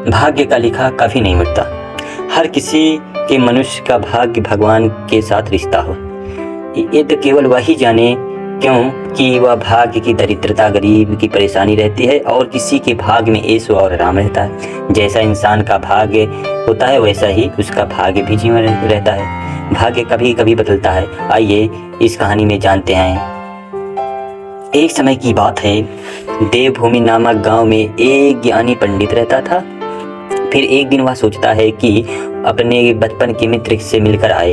भाग्य का लिखा कभी नहीं मिटता। हर किसी के मनुष्य का भाग्य भगवान के साथ रिश्ता हो। ये तो केवल वही जाने क्यों कि वह भाग्य की दरिद्रता, गरीब की परेशानी रहती है और किसी के भाग्य में ऐश और आराम रहता है। जैसा इंसान का भाग्य होता है वैसा ही उसका भाग्य भी जीवन रहता है। भाग्य कभी कभी बदलता है। आइए इस कहानी में जानते हैं। एक समय की बात है, देवभूमि नामक गांव में एक ज्ञानी पंडित रहता था। फिर एक दिन वह सोचता है कि अपने बचपन के मित्र से मिलकर आए।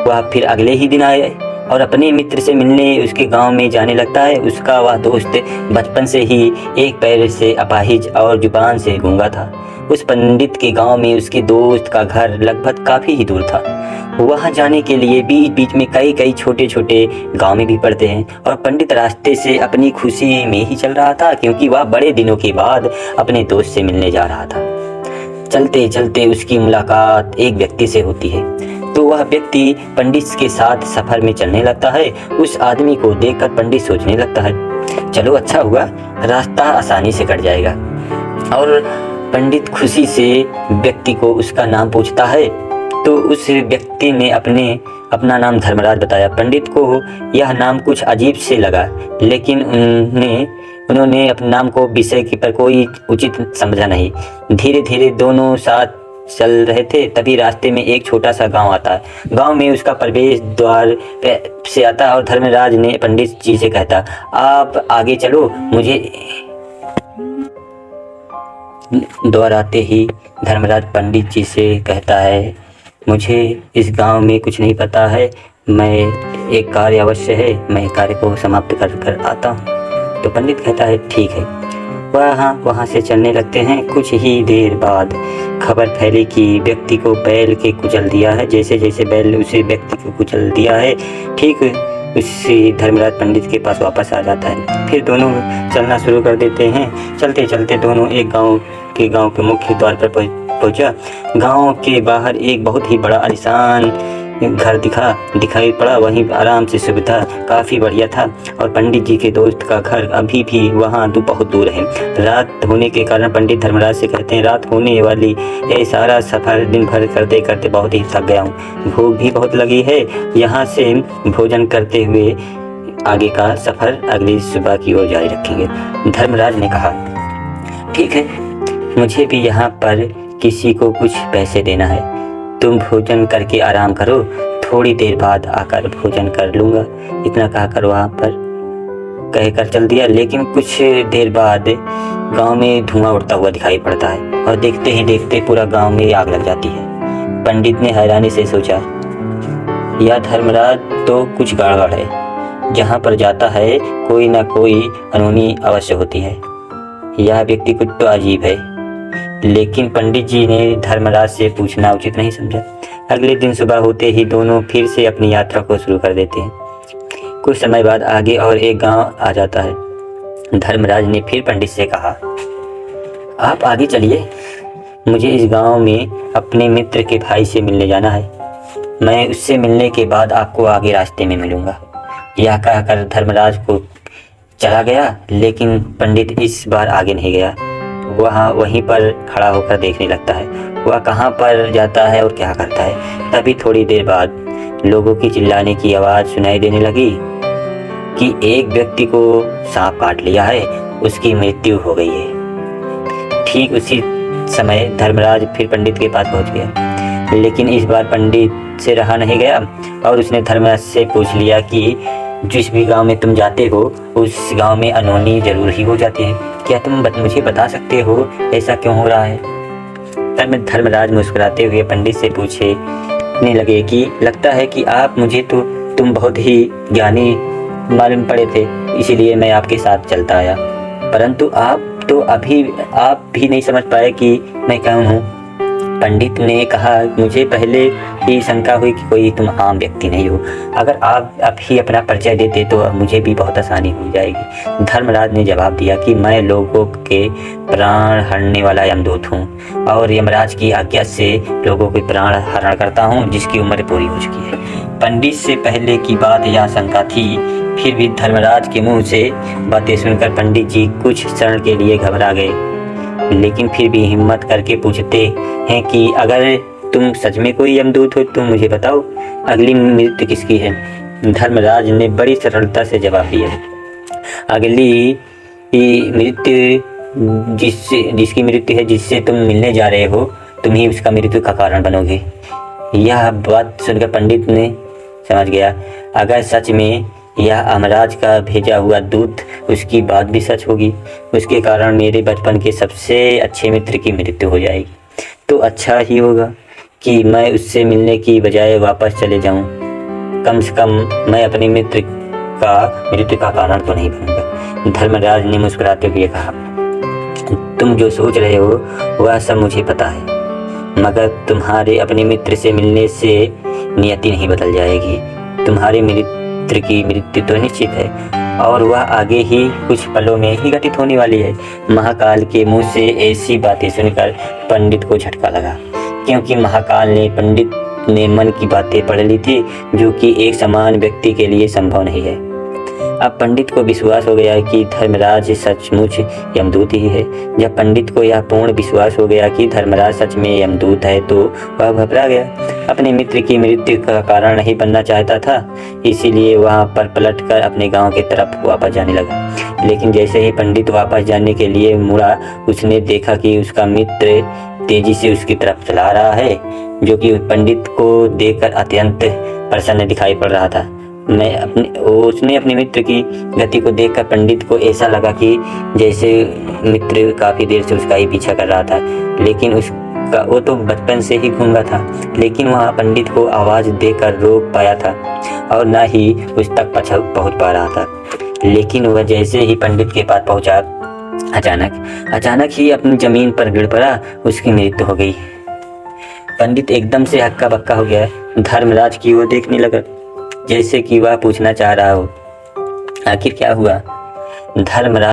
वह फिर अगले ही दिन आए और अपने मित्र से मिलने उसके गांव में जाने लगता है। उसका वह दोस्त बचपन से ही एक पैर से अपाहिज और जुबान से गूंगा था। उस पंडित के गांव में उसके दोस्त का घर लगभग काफ़ी ही दूर था। वहाँ जाने के लिए बीच बीच में कई छोटे छोटे गांव में भी पड़ते हैं और पंडित रास्ते से अपनी खुशी में ही चल रहा था, क्योंकि वह बड़े दिनों के बाद अपने दोस्त से मिलने जा रहा था। चलते चलते उसकी मुलाकात एक व्यक्ति से होती है। तो वह व्यक्ति पंडित के साथ सफ़र में चलने लगता है। उस आदमी को देखकर पंडित सोचने लगता है, चलो अच्छा हुआ, रास्ता आसानी से कट जाएगा। और पंडित खुशी से व्यक्ति को उसका नाम पूछता है। तो उस व्यक्ति ने अपना नाम धर्मराज बताया। पंडित को यह नाम कुछ अजीब से लगा, लेकिन उन्होंने अपने नाम को विषय पर कोई उचित समझा नहीं। धीरे धीरे दोनों साथ चल रहे थे। तभी रास्ते में एक छोटा सा गांव आता है। गांव में उसका प्रवेश द्वार से आता है और धर्मराज ने पंडित जी से कहता, आप आगे चलो, मुझे। द्वार आते ही धर्मराज पंडित जी से कहता है, मुझे इस गांव में कुछ नहीं पता है, मैं एक कार्य अवश्य है, मैं कार्य को समाप्त कर आता हूँ। तो पंडित कहता है, ठीक है। वहाँ से चलने लगते हैं। कुछ ही देर बाद खबर फैली कि व्यक्ति को बैल के कुचल दिया है। जैसे जैसे बैल उसे व्यक्ति को कुचल दिया है, ठीक उसी धर्मराज पंडित के पास वापस आ जाता है। फिर दोनों चलना शुरू कर देते हैं। चलते चलते दोनों एक गांव के मुख्य द्वार पर पहुंचा। गांव के बाहर एक बहुत ही बड़ा आलीशान घर दिखाई पड़ा। वहीं आराम से सुविधा काफ़ी बढ़िया था और पंडित जी के दोस्त का घर अभी भी वहाँ बहुत दूर है। रात होने के कारण पंडित धर्मराज से कहते हैं, रात होने वाली ये सारा सफ़र दिन भर करते करते बहुत ही थक गया हूँ, भूख भी बहुत लगी है। यहाँ से भोजन करते हुए आगे का सफ़र अगली सुबह की ओर जारी रखेंगे। धर्मराज ने कहा, ठीक है, मुझे भी यहाँ पर किसी को कुछ पैसे देना है, तुम भोजन करके आराम करो, थोड़ी देर बाद आकर भोजन कर लूँगा। इतना कहकर वहाँ पर कहकर चल दिया। लेकिन कुछ देर बाद गांव में धुआं उड़ता हुआ दिखाई पड़ता है और देखते ही देखते पूरा गांव में आग लग जाती है। पंडित ने हैरानी से सोचा, यह धर्मराज तो कुछ गड़बड़ है, जहाँ पर जाता है कोई ना कोई अनहोनी अवश्य होती है। यह व्यक्ति कुछ तो अजीब है। लेकिन पंडित जी ने धर्मराज से पूछना उचित नहीं समझा। अगले दिन सुबह होते ही दोनों फिर से अपनी यात्रा को शुरू कर देते हैं। कुछ समय बाद आगे और एक गांव आ जाता है। धर्मराज ने फिर पंडित से कहा, आप आगे चलिए, मुझे इस गांव में अपने मित्र के भाई से मिलने जाना है, मैं उससे मिलने के बाद आपको आगे रास्ते में मिलूंगा। यह कहकर धर्मराज को चला गया। लेकिन पंडित इस बार आगे नहीं गया। वहीं पर खड़ा होकर देखने लगता है वह कहाँ पर जाता है और क्या करता है। तभी थोड़ी देर बाद लोगों की चिल्लाने की आवाज़ सुनाई देने लगी कि एक व्यक्ति को सांप काट लिया है, उसकी मृत्यु हो गई है। ठीक उसी समय धर्मराज फिर पंडित के पास पहुंच गया। लेकिन इस बार पंडित से रहा नहीं गया और उसने धर्मराज से पूछ लिया कि जिस भी गांव में तुम जाते हो उस गांव में अनहोनी जरूर ही हो जाती है, क्या तुम मुझे बता सकते हो ऐसा क्यों हो रहा है। तब धर्मराज मुस्कुराते हुए पंडित से पूछने लगे कि लगता है कि तुम बहुत ही ज्ञानी मालूम पड़े थे, इसीलिए मैं आपके साथ चलता आया, परंतु आप भी नहीं समझ पाए कि मैं कौन हूँ। पंडित ने कहा, मुझे पहले ही शंका हुई कि कोई तुम आम व्यक्ति नहीं हो, अगर आप अभी अपना परिचय देते तो मुझे भी बहुत आसानी हो जाएगी। धर्मराज ने जवाब दिया कि मैं लोगों के प्राण हरने वाला यमदूत हूँ और यमराज की आज्ञा से लोगों के प्राण हरण करता हूँ जिसकी उम्र पूरी हो चुकी है। पंडित से पहले की बात यह शंका थी, फिर भी धर्मराज के मुँह से बातें सुनकर पंडित जी कुछ क्षण के लिए घबरा गए। लेकिन फिर भी हिम्मत करके पूछते हैं कि अगर तुम सच में कोई यमदूत हो तो मुझे बताओ, अगली मृत्यु किसकी है। धर्मराज ने बड़ी सरलता से जवाब दिया, अगली मृत्यु जिसकी मृत्यु है, जिससे तुम मिलने जा रहे हो, तुम ही उसका मृत्यु का कारण बनोगे। यह बात सुनकर पंडित ने समझ गया, अगर सच में यह अमराज का भेजा हुआ दूत, उसकी बात भी सच होगी, उसके कारण मेरे बचपन के सबसे अच्छे मित्र की मृत्यु हो जाएगी, तो अच्छा ही होगा कि मैं उससे मिलने की बजाय वापस चले जाऊं। कम से कम मैं अपने मित्र का मृत्यु का कारण तो नहीं बनूंगा। धर्मराज ने मुस्कुराते हुए कहा, तुम जो सोच रहे हो वह सब मुझे पता है, मगर तुम्हारे अपने मित्र से मिलने से नियति नहीं बदल जाएगी। तुम्हारे मित्र की मृत्यु तो निश्चित है और वह आगे ही कुछ पलों में ही घटित होने वाली है। महाकाल के मुंह से ऐसी बातें सुनकर पंडित को झटका लगा, क्योंकि महाकाल ने पंडित ने मन की बातें पढ़ ली थी, जो कि एक समान व्यक्ति के लिए संभव नहीं है। अब पंडित को विश्वास हो गया कि धर्मराज सचमुच यमदूत ही है। जब पंडित को यह पूर्ण विश्वास हो गया कि धर्मराज सच में यमदूत है, तो वह घबरा गया। अपने मित्र की मृत्यु का कारण नहीं बनना चाहता था, इसीलिए वहां पर पलटकर अपने गांव की तरफ वापस जाने लगा। लेकिन जैसे ही पंडित वापस जाने के लिए मुड़ा, उसने देखा कि उसका मित्र तेजी से उसकी तरफ चला रहा है, जो कि पंडित को देखकर अत्यंत प्रसन्न दिखाई पड़ रहा था। उसने अपने मित्र की गति को देखकर पंडित को ऐसा लगा कि जैसे मित्र काफ़ी देर से उसका ही पीछा कर रहा था, लेकिन वो तो बचपन से ही गूंगा था, लेकिन वहाँ पंडित को आवाज़ देकर रोक पाया था और न ही उस तक पहुँच पा रहा था। लेकिन वह जैसे ही पंडित के पास पहुँचा, अचानक ही अपनी ज़मीन पर गिर पड़ा, उसकी मृत्यु हो गई। पंडित एकदम से हक्का बक्का हो गया, धर्मराज की ओर देखने लगा, जैसे कि वह पूछना चाह रहा हो, आखिर क्या हुआ। धर्मराज